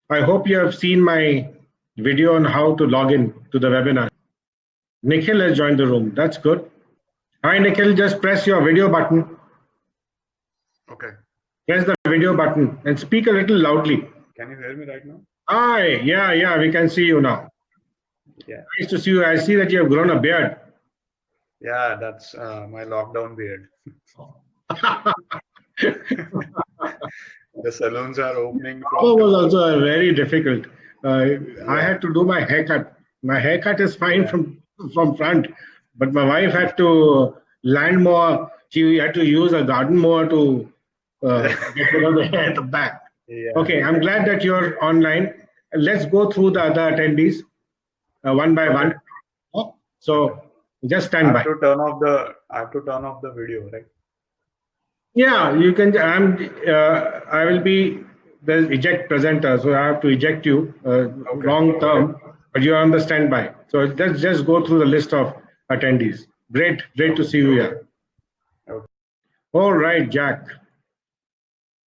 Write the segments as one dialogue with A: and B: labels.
A: I hope you have seen my video on how to log in to the webinar. Nikhil has joined the room. That's good. Hi, Nikhil. Just press your video button.
B: Okay.
A: Press the video button and speak a little loudly.
B: Can you hear me right now?
A: Hi. Yeah. We can see you now.
B: Yeah.
A: Nice to see you. I see that you have grown a beard.
B: Yeah, that's my lockdown beard. The salons are opening from
A: Oh, was
B: tomorrow.
A: also very difficult. I had to do my haircut. My haircut is fine from front, but my wife had to land more. She had to use a garden mower to get rid of the hair at the back. Okay, I'm glad that you're online. Let's go through the other attendees one by one. So just stand by.
B: I have to turn off the video, right?
A: Yeah, you can. I will be the eject presenter, so I have to eject you. Wrong term, but you are on the standby. So let's just go through the list of attendees. Great to see you here.
B: Okay.
A: All right, Jack.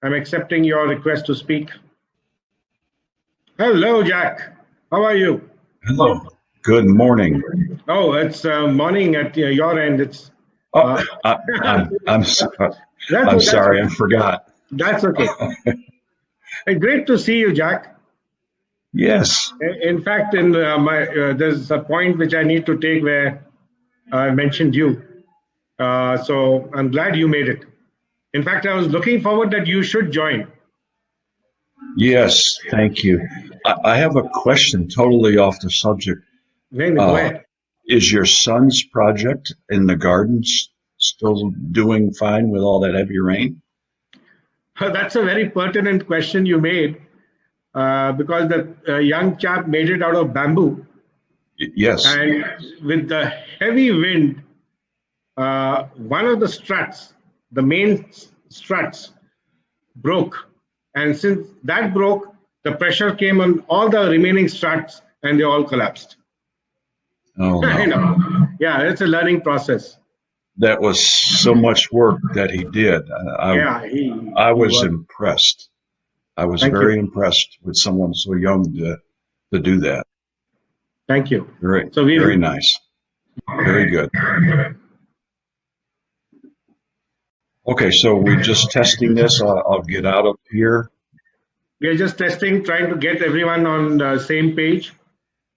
A: I'm accepting your request to speak. Hello, Jack. How are you?
C: Hello. Good morning.
A: Oh, it's morning at your end. It's.
C: I'm sorry, I forgot.
A: That's okay. Great to see you, Jack.
C: Yes.
A: In fact, in there's a point which I need to take where I mentioned you. So I'm glad you made it. In fact, I was looking forward that you should join.
C: Yes, thank you. I have a question totally off the subject.
A: Go ahead.
C: Is your son's project in the gardens still doing fine with all that heavy rain?
A: That's a very pertinent question you made, because the young chap made it out of bamboo.
C: Yes.
A: And with the heavy wind, one of the struts, the main struts, broke. And since that broke, the pressure came on all the remaining struts and they all collapsed.
C: Oh, no.
A: Yeah, it's a learning process.
C: That was so much work that he did. I was impressed. I was very impressed with someone so young to do that.
A: Thank you.
C: Very nice. Very good. Okay, so we're just testing this. I'll get out of here.
A: We're just testing, trying to get everyone on the same page.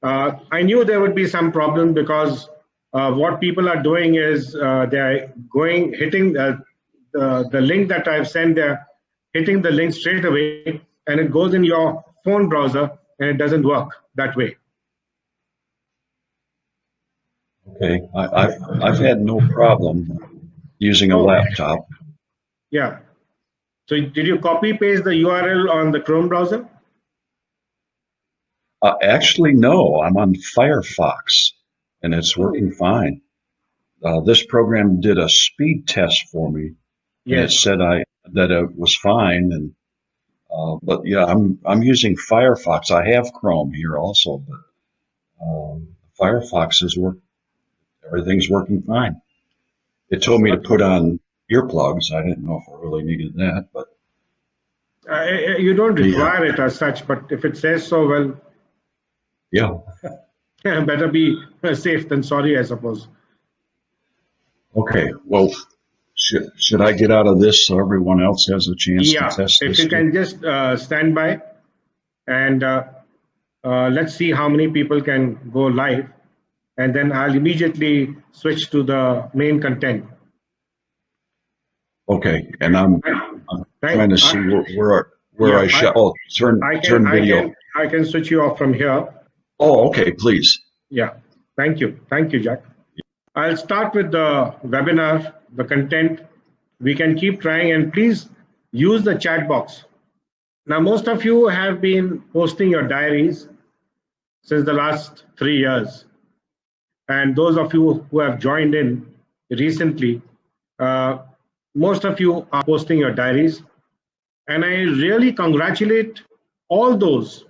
A: I knew there would be some problem because what people are doing is they're hitting the link that I've sent. They're hitting the link straight away, and it goes in your phone browser, and it doesn't work that way.
C: Okay, I've had no problem using a laptop.
A: Yeah. So did you copy paste the URL on the Chrome browser?
C: Actually, no. I'm on Firefox, and it's working fine. This program did a speed test for me, and it said that it was fine. And but yeah, I'm using Firefox. I have Chrome here also, but Firefox everything's working fine. It told me to put on earplugs. I didn't know if I really needed that, but
A: you don't require it as such. But if it says so, well,
C: yeah,
A: better be safe than sorry, I suppose.
C: Okay. Well, should I get out of this so everyone else has a chance to test this?
A: If you can just stand by, and let's see how many people can go live, and then I'll immediately switch to the main content.
C: Okay, and I'm trying to see where I shut. Oh, turn video.
A: I can switch you off from here.
C: Oh, okay, please.
A: Yeah, thank you, Jack. I'll start with the webinar, the content. We can keep trying, and please use the chat box. Now, most of you have been posting your diaries since the last 3 years. And those of you who have joined in recently, most of you are posting your diaries. And I really congratulate all those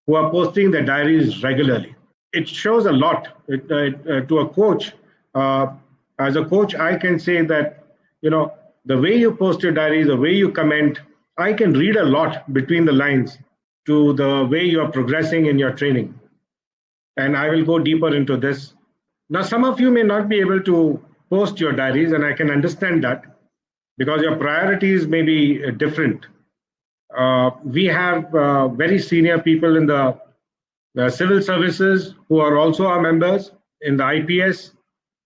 A: who are posting their diaries regularly. It shows a lot to a coach. As a coach, I can say that, the way you post your diaries, the way you comment, I can read a lot between the lines. to the way you are progressing in your training. And I will go deeper into this. Now, some of you may not be able to post your diaries, and I can understand that because your priorities may be different. We have very senior people in the civil services who are also our members in the IPS.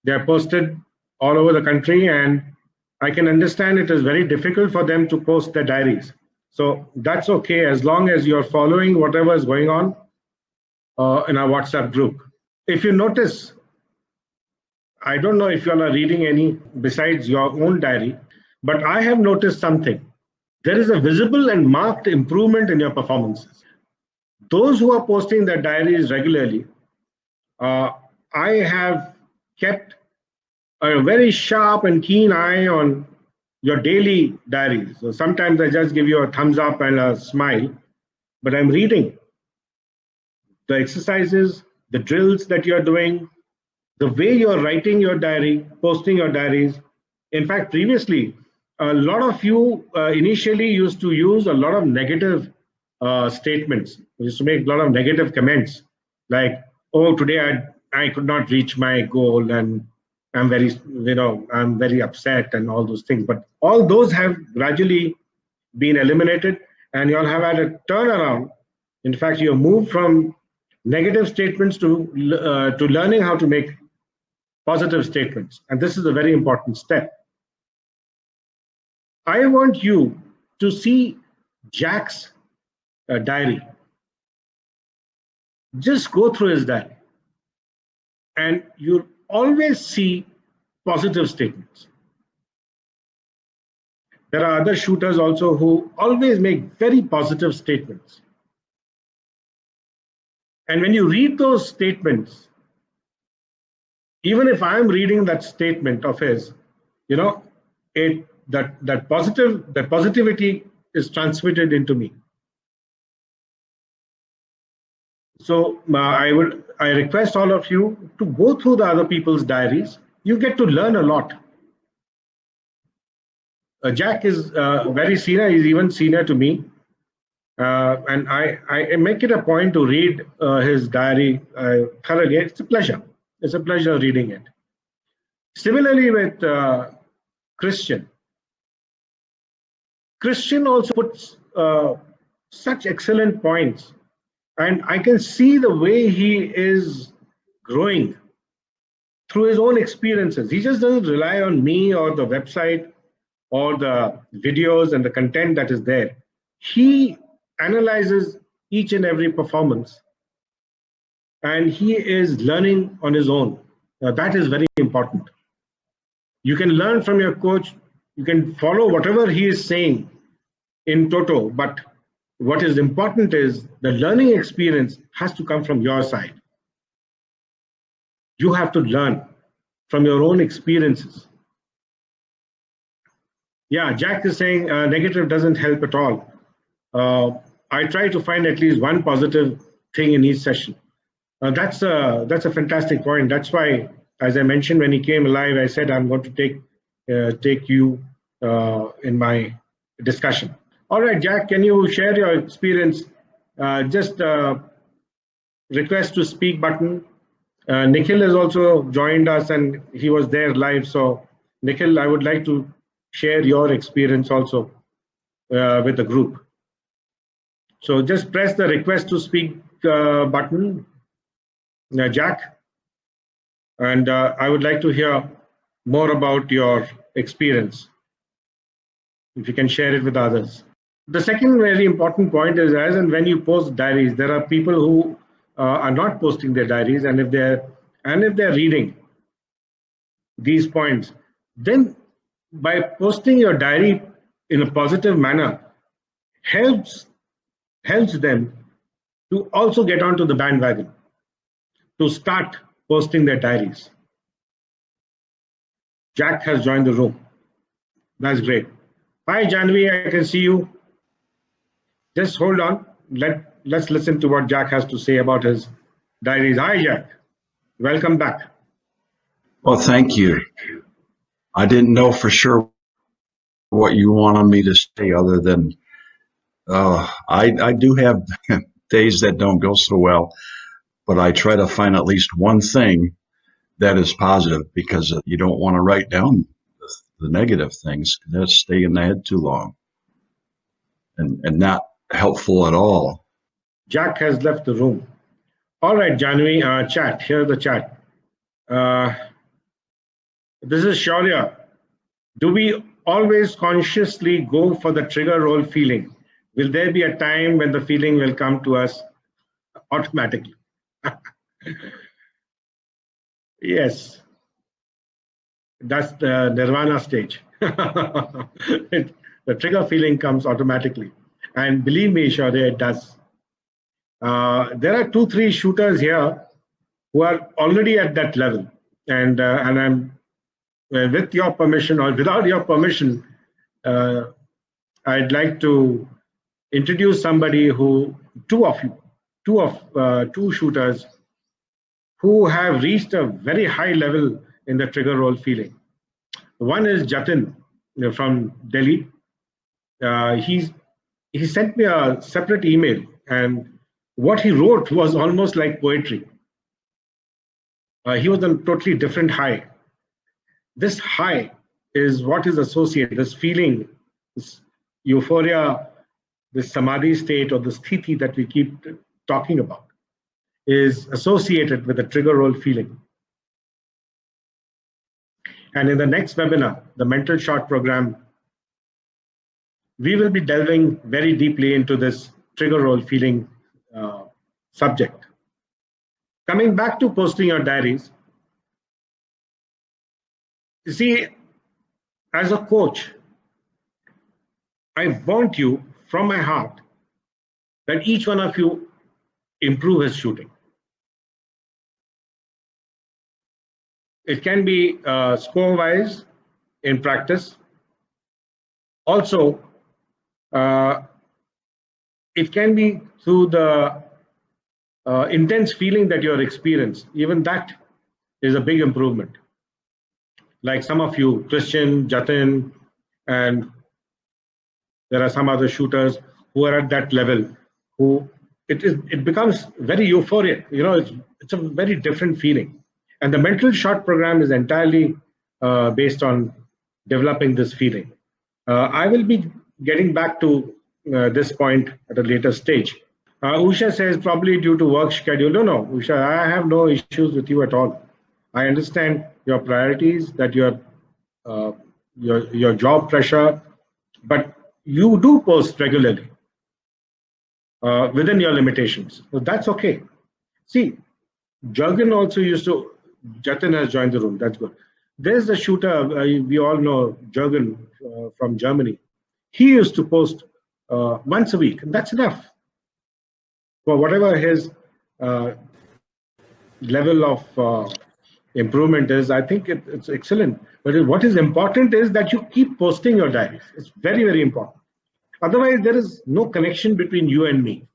A: They are posted all over the country, and I can understand it is very difficult for them to post their diaries. So that's okay as long as you're following whatever is going on in our WhatsApp group. If you notice, I don't know if you all are reading any besides your own diary, but I have noticed something. There is a visible and marked improvement in your performances. Those who are posting their diaries regularly, I have kept a very sharp and keen eye on your daily diaries. So sometimes I just give you a thumbs up and a smile, but I'm reading the exercises, the drills that you're doing, the way you're writing your diary, posting your diaries. In fact, previously, a lot of you initially used to use a lot of negative statements. We used to make a lot of negative comments like, oh, today I could not reach my goal and I'm very upset and all those things. But all those have gradually been eliminated and you all have had a turnaround. In fact, you have moved from negative statements to learning how to make positive statements. And this is a very important step. I want you to see Jack's diary. Just go through his diary and you'll always see positive statements. There are other shooters also who always make very positive statements. And when you read those statements, even if I'm reading that statement of his, that positivity is transmitted into me. So I request all of you to go through the other people's diaries. You get to learn a lot. Jack is very senior. He's even senior to me. And I make it a point to read his diary thoroughly. It's a pleasure. It's a pleasure reading it. Similarly with Christian. Christian also puts such excellent points. And I can see the way he is growing through his own experiences. He just doesn't rely on me or the website or the videos and the content that is there. He analyzes each and every performance and he is learning on his own. That is very important. You can learn from your coach. You can follow whatever he is saying in toto, but what is important is the learning experience has to come from your side. You have to learn from your own experiences. Yeah, Jack is saying negative doesn't help at all. I try to find at least one positive thing in each session. That's a fantastic point. That's why, as I mentioned when he came alive, I said I'm going to take you in my discussion. All right, Jack, can you share your experience? Just request to speak button. Nikhil has also joined us and he was there live. So Nikhil, I would like to share your experience also with the group. So just press the request to speak button, Jack. And I would like to hear more about your experience. If you can share it with others. The second very important point is as and when you post diaries, there are people who are not posting their diaries, and if they're reading these points, then by posting your diary in a positive manner helps them to also get onto the bandwagon, to start posting their diaries. Jack has joined the room. That's great. Hi, Janvi, I can see you. Just hold on. Let's listen to what Jack has to say about his diaries. Hi, Jack. Welcome back.
C: Well, thank you. I didn't know for sure what you wanted me to say other than I do have days that don't go so well, but I try to find at least one thing that is positive because you don't want to write down the negative things. That stay in the head too long and not helpful at all.
A: Jack has left the room. All right, Janvi, chat. Here's the chat. This is Shaurya. Do we always consciously go for the trigger role feeling? Will there be a time when the feeling will come to us automatically? Yes, that's the nirvana stage. The trigger feeling comes automatically. And believe me, Shaurya, it does. There are 2-3 shooters here who are already at that level. And I'm, with your permission or without your permission, I'd like to introduce somebody who, two shooters who have reached a very high level in the trigger role feeling. One is Jatin, from Delhi. He sent me a separate email, and what he wrote was almost like poetry. He was on a totally different high. This high is what is associated, this feeling, this euphoria, this samadhi state or the sthiti that we keep talking about is associated with the trigger role feeling. And in the next webinar, the mental shot program, we will be delving very deeply into this trigger role feeling subject. Coming back to posting your diaries, you see, as a coach, I want you from my heart that each one of you improve his shooting. It can be score-wise in practice. Also, it can be through the intense feeling that you're experiencing. Even that is a big improvement. Like some of you, Christian, Jatin, and there are some other shooters who are at that level, who it becomes very euphoric. It's a very different feeling. And the mental shot program is entirely based on developing this feeling. I will be getting back to this point at a later stage. Usha says probably due to work schedule. No, Usha, I have no issues with you at all. I understand your priorities, that your job pressure, but you do post regularly within your limitations. So that's okay. See, Jurgen also used to. Jatin has joined the room. That's good. There's a shooter, we all know Jurgen from Germany. He used to post once a week, and that's enough. For whatever his level of improvement is, I think it's excellent. But what is important is that you keep posting your diaries. It's very, very important. Otherwise, there is no connection between you and me.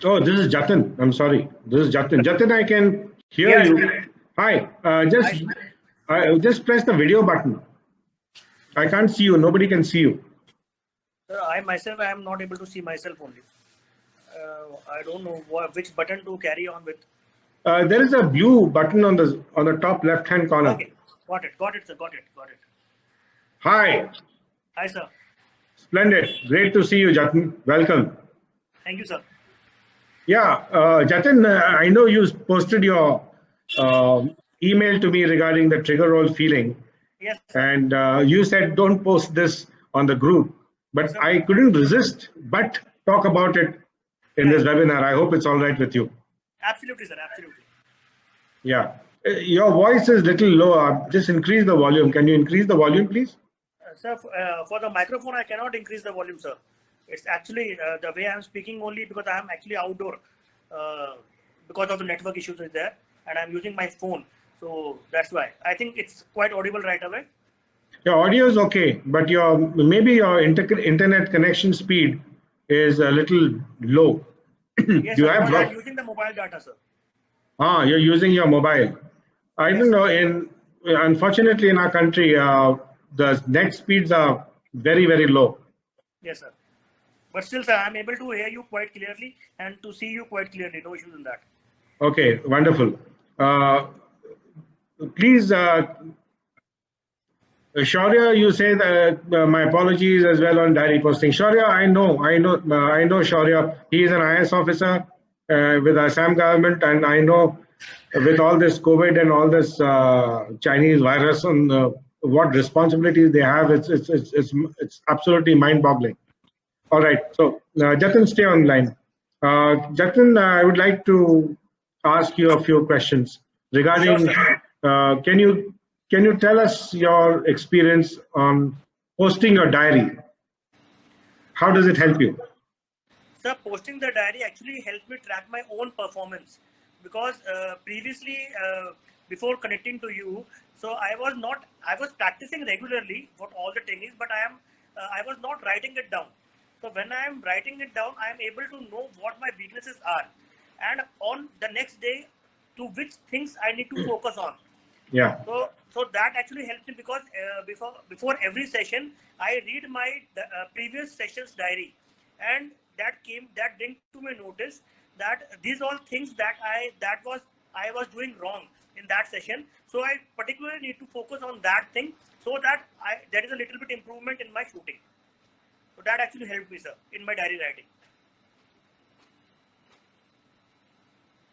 A: Oh, this is Jatin. I'm sorry. This is Jatin. Jatin, I can hear you. Hi. Just press the video button. I can't see you. Nobody can see you.
D: Sir, I myself, I am not able to see myself only. I don't know which button to carry on with.
A: There is a blue button on the top left-hand corner.
D: Okay, got it, sir. Got it.
A: Hi.
D: Hi, sir.
A: Splendid. Great to see you, Jatin. Welcome.
D: Thank you, sir.
A: Yeah, Jatin, I know you posted your email to me regarding the trigger role feeling.
D: Yes.
A: And you said don't post this on the group, but yes, I couldn't resist but talk about it in this webinar. I hope it's all right with you.
D: Absolutely, sir. Absolutely.
A: Yeah. Your voice is a little low. Just increase the volume. Can you increase the volume, please?
D: Sir, for the microphone, I cannot increase the volume, sir. It's actually the way I'm speaking only because I'm actually outdoor because of the network issues is there, and I'm using my phone. So that's why. I think it's quite audible right away.
A: Your audio is okay, but maybe your internet connection speed is a little low.
D: Yes, sir, I'm using the mobile data, sir.
A: You're using your mobile. I don't know. Unfortunately, in our country, the net speeds are very, very low.
D: Yes, sir. But still, sir, I'm able to hear you quite clearly and to see you quite clearly. No issues in that.
A: Okay, wonderful. Please, Shaurya, you say that my apologies as well on diary posting. Shaurya, I know Shaurya. He is an IS officer with Assam government, and I know with all this COVID and all this Chinese virus and what responsibilities they have, it's absolutely mind-boggling. All right, so Jatin, stay online. Jatin, I would like to ask you a few questions regarding. Can you tell us your experience on posting your diary? How does it help you?
D: Sir, posting the diary actually helped me track my own performance because previously, before connecting to you, so I was practicing regularly what all the techniques, but I was not writing it down. So when I am writing it down, I am able to know what my weaknesses are, and on the next day, to which things I need to focus on.
A: Yeah.
D: So that actually helps me because before every session, I read my previous session's diary, and that bring to my notice that these all things that I was doing wrong in that session. So I particularly need to focus on that thing so that there is a little bit improvement in my shooting. So that actually helped me, sir, in my diary writing.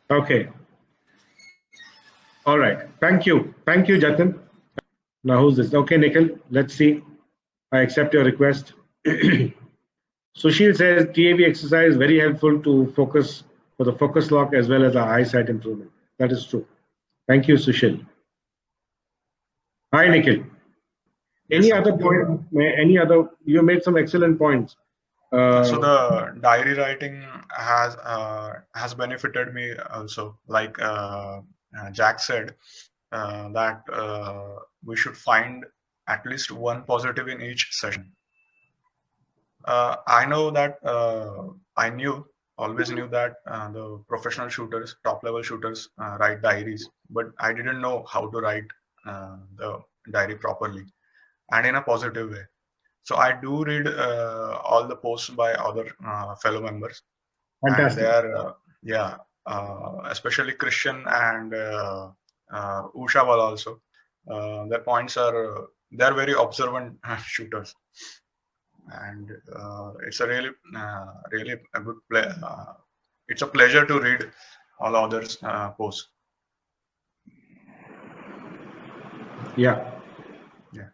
A: Okay. All right. Thank you, Jatin. Now who's this? Okay, Nikhil. Let's see. I accept your request. Sushil says TAV exercise very helpful to focus for the focus lock as well as the eyesight improvement. That is true. Thank you, Sushil. Hi, Nikhil. Any other point? You made some excellent points.
B: So the diary writing has benefited me also. Like Jack said, that we should find at least one positive in each session. I know that always knew that the professional shooters, top level shooters, write diaries, but I didn't know how to write the diary properly and in a positive way. So I do read all the posts by other fellow members.
A: Fantastic.
B: And they are, especially Christian and Ushaval also. Their points are they're very observant shooters, and it's a really a good it's a pleasure to read all others' posts.
A: Yeah.
B: Yeah.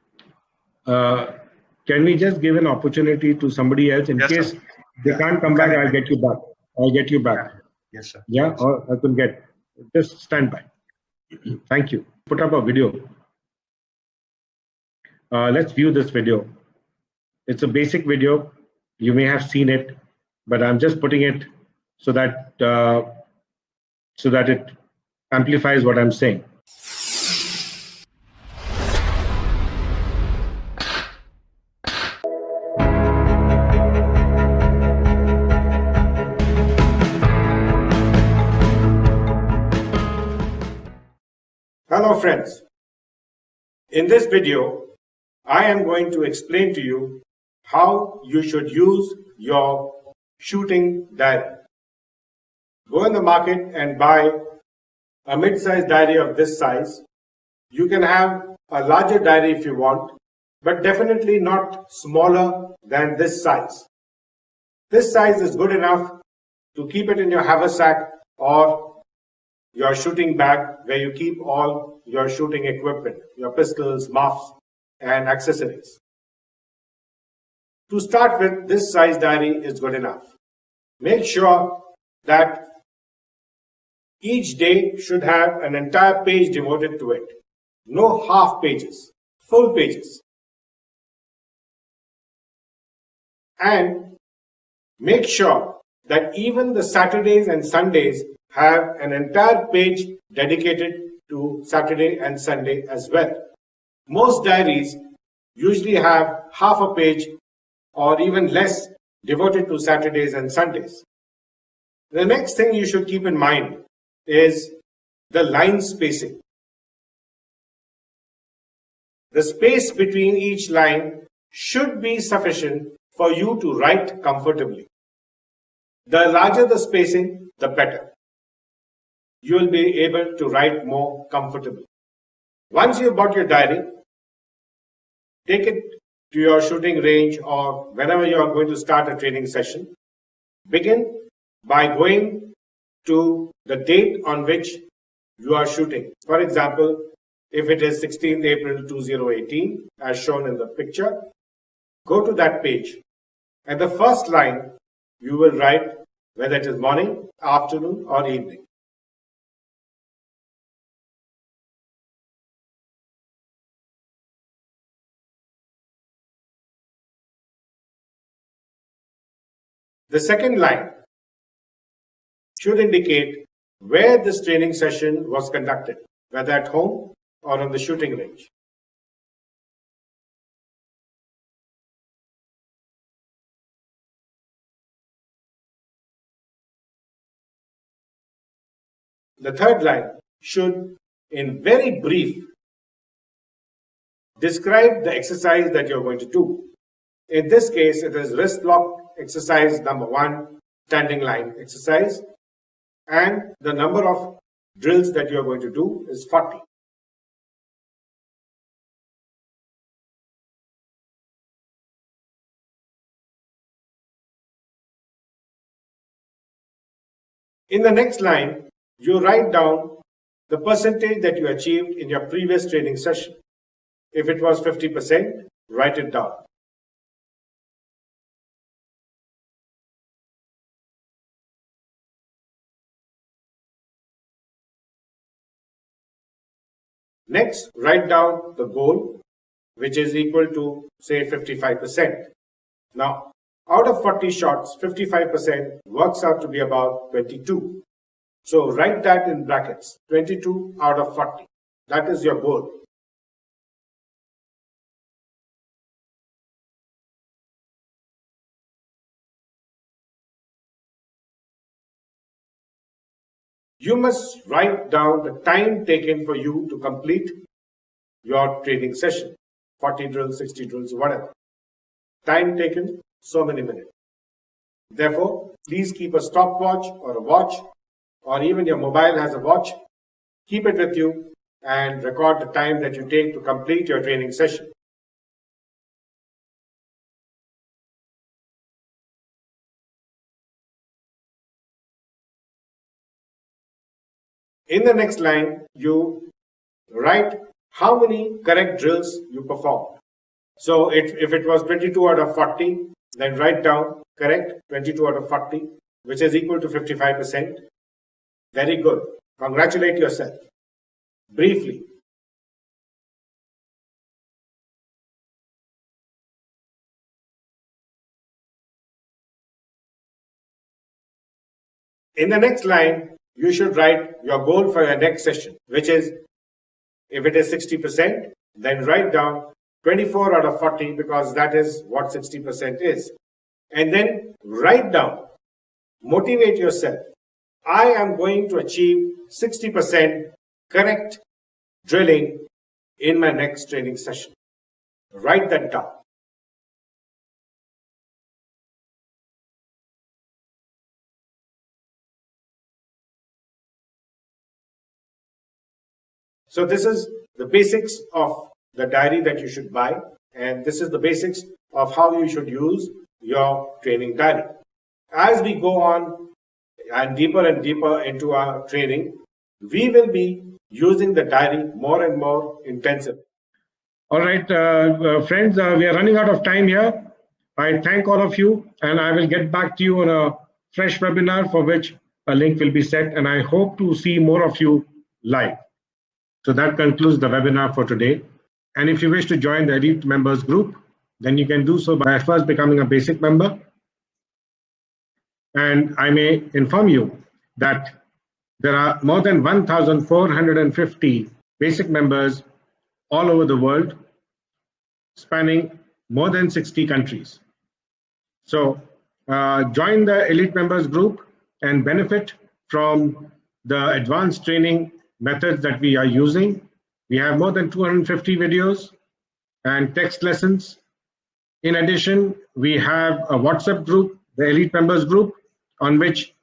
A: Can we just give an opportunity to somebody else in
B: Yes,
A: case
B: sir.
A: they can't come back? I'll get you back.
B: Yes, sir.
A: Yeah, or I can get. Just stand by. Thank you. Put up a video. Let's view this video. It's a basic video. You may have seen it, but I'm just putting it so that it amplifies what I'm saying. Hello friends. In this video, I am going to explain to you how you should use your shooting diary. Go in the market and buy a mid-sized diary of this size. You can have a larger diary if you want, but definitely not smaller than this size. This size is good enough to keep it in your haversack or your shooting bag where you keep all your shooting equipment, your pistols, muffs, and accessories. To start with, this size diary is good enough. Make sure that each day should have an entire page devoted to it. No half pages, full pages. And make sure that even the Saturdays and Sundays have an entire page dedicated to Saturday and Sunday as well. Most diaries usually have half a page or even less devoted to Saturdays and Sundays. The next thing you should keep in mind is the line spacing. The space between each line should be sufficient for you to write comfortably. The larger the spacing, the better. You will be able to write more comfortably. Once you've got your diary, take it to your shooting range or whenever you are going to start a training session. Begin by going to the date on which you are shooting. For example, if it is 16th April 2018, as shown in the picture, go to that page. At the first line, you will write whether it is morning, afternoon, or evening. The second line should indicate where this training session was conducted, whether at home or on the shooting range. The third line should, in very brief, describe the exercise that you're going to do. In this case, it is wrist lock exercise number 1, standing line exercise, and the number of drills that you're going to do is 40. In the next line, you write down the percentage that you achieved in your previous training session. If it was 50%, write it down. Next, write down the goal, which is equal to, say, 55%. Now, out of 40 shots, 55% works out to be about 22. So write that in brackets, 22 out of 40. That is your goal. You must write down the time taken for you to complete your training session, 40 drills, 60 drills, whatever. Time taken, so many minutes. Therefore, please keep a stopwatch or a watch, or even your mobile has a watch. Keep it with you and record the time that you take to complete your training session. In the next line, you write how many correct drills you performed. So if it was 22 out of 40, then write down correct 22 out of 40, which is equal to 55%. Very good. Congratulate yourself. Briefly. In the next line, you should write your goal for your next session, which is, if it is 60%, then write down 24 out of 40 because that is what 60% is. And then write down, motivate yourself. I am going to achieve 60% correct drilling in my next training session. Write that down. So this is the basics of the diary that you should buy, and this is the basics of how you should use your training diary. As we go on and deeper into our training, we will be using the diary more and more intensively. All right, friends, we are running out of time here. I thank all of you, and I will get back to you on a fresh webinar for which a link will be set, and I hope to see more of you live. So that concludes the webinar for today. And if you wish to join the Elite Members group, then you can do so by first becoming a basic member. And I may inform you that there are more than 1,450 basic members all over the world, spanning more than 60 countries. So join the Elite Members group and benefit from the advanced training methods that we are using. We have more than 250 videos and text lessons In addition, we have a WhatsApp group, the Elite Members group, on which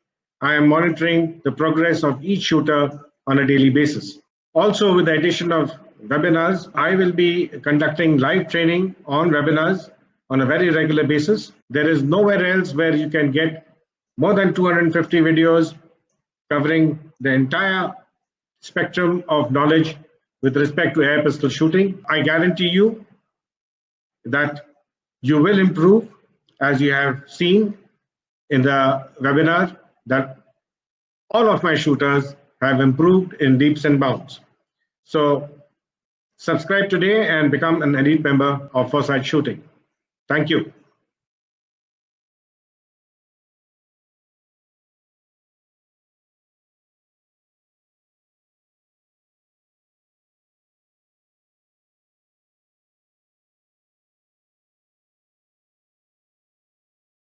A: I am monitoring the progress of each shooter on a daily basis. Also, with the addition of webinars, I will be conducting live training on webinars on a very regular basis. There is nowhere else where you can get more than 250 videos covering the entire spectrum of knowledge with respect to air pistol shooting. I guarantee you that you will improve, as you have seen in the webinar, that all of my shooters have improved in leaps and bounds. So subscribe today and become an elite member of Foresight Shooting. Thank you.